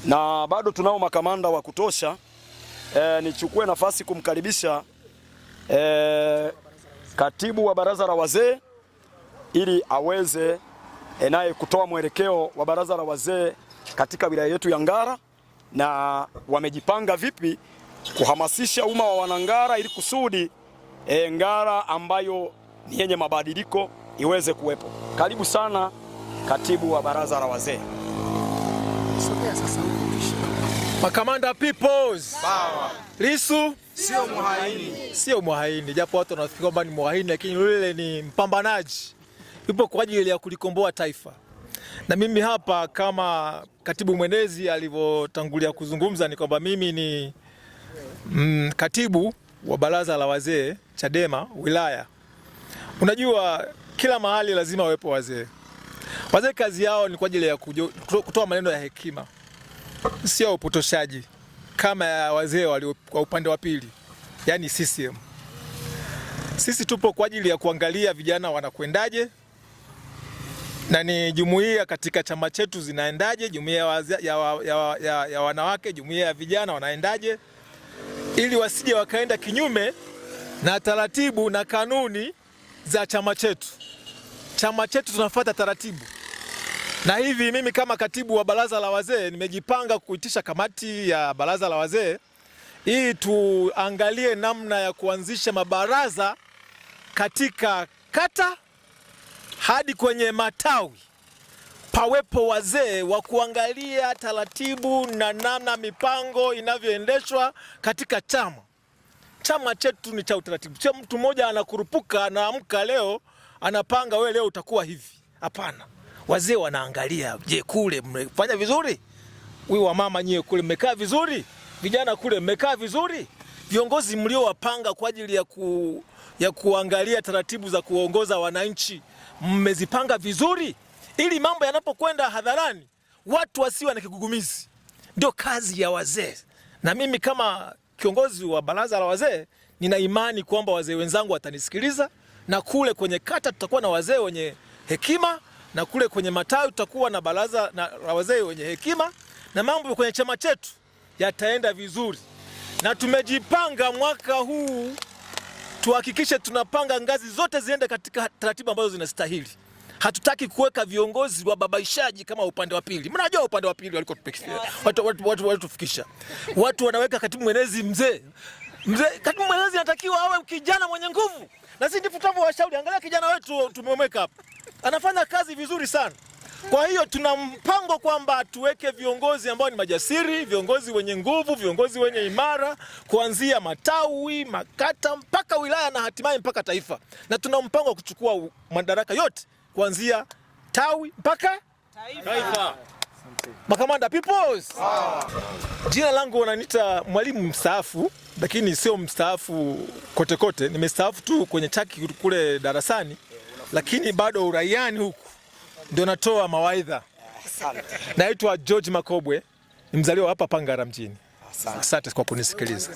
na bado tunao makamanda wa kutosha. Nichukue nafasi kumkaribisha katibu wa baraza la wazee ili aweze naye kutoa mwelekeo wa baraza la wazee katika wilaya yetu ya Ngara, na wamejipanga vipi kuhamasisha umma wa Wanangara ili kusudi Ngara ambayo ni yenye mabadiliko iweze kuwepo. Karibu sana katibu wa baraza la wazee. Makamanda peoples. Sawa. Lissu sio muhaini. Sio muhaini, japo watu wanafikiri kwamba ni muhaini, lakini yule ni mpambanaji. Yupo kwa ajili ya kulikomboa taifa. Na mimi hapa kama katibu mwenezi alivyotangulia kuzungumza ni kwamba mimi ni katibu wa baraza la wazee Chadema wilaya. Unajua kila mahali lazima wawepo wazee. Wazee kazi yao ni kwa ajili ya kutoa maneno ya hekima, sio upotoshaji kama ya wazee walio kwa upande wa pili, yani CCM. Sisi tupo kwa ajili ya kuangalia vijana wanakwendaje, na ni jumuiya katika chama chetu zinaendaje, jumuiya ya wanawake, jumuiya ya vijana wanaendaje, ili wasije wakaenda kinyume na taratibu na kanuni za chama chetu. Chama chetu tunafuata taratibu. Na hivi mimi kama katibu wa baraza la wazee nimejipanga kuitisha kamati ya baraza la wazee ili tuangalie namna ya kuanzisha mabaraza katika kata hadi kwenye matawi. Pawepo wazee wa kuangalia taratibu na namna mipango inavyoendeshwa katika chama. Chama chetu ni cha utaratibu. Sio mtu mmoja anakurupuka anaamka leo anapanga wewe leo utakuwa hivi. Hapana. Wazee wanaangalia, je, kule mmefanya vizuri? Wewe wa mama nyie kule mmekaa vizuri? Vijana kule mmekaa vizuri? Viongozi mliowapanga kwa ajili ya kuangalia taratibu za kuongoza wananchi mmezipanga vizuri? Ili mambo yanapokwenda hadharani watu wasiwe na kigugumizi. Ndio kazi ya wazee. Na mimi kama kiongozi wa baraza la wazee nina imani kwamba wazee wenzangu watanisikiliza, na kule kwenye kata tutakuwa na wazee wenye hekima, na kule kwenye matawi tutakuwa na baraza la wazee wenye hekima, na mambo kwenye chama chetu yataenda vizuri. Na tumejipanga mwaka huu tuhakikishe tunapanga ngazi zote ziende katika taratibu ambazo zinastahili. Hatutaki kuweka viongozi wa babaishaji kama upande wa pili. Mnajua upande wa pili walikotufikisha. Watu tufikisha. Watu wanaweka katibu mwenezi mzee. Katibu mwenezi anatakiwa awe kijana mwenye nguvu. Na sisi ndipo tunawashauri, angalia kijana wetu tumemweka hapa. Anafanya kazi vizuri sana. Kwa hiyo tuna mpango kwamba tuweke viongozi ambao ni majasiri, viongozi wenye nguvu, viongozi wenye imara, kuanzia matawi, makata, mpaka wilaya na hatimaye mpaka taifa. Na tuna mpango wa kuchukua madaraka yote kuanzia tawi mpaka taifa. Makamanda peoples. Jina langu wananiita mwalimu mstaafu, lakini sio mstaafu kote kote. Nimestaafu tu kwenye chaki kule darasani, lakini bado uraiani huku ndio natoa mawaidha. Naitwa George Makobwe, ni mzaliwa hapa Pangara mjini. Asante kwa kunisikiliza.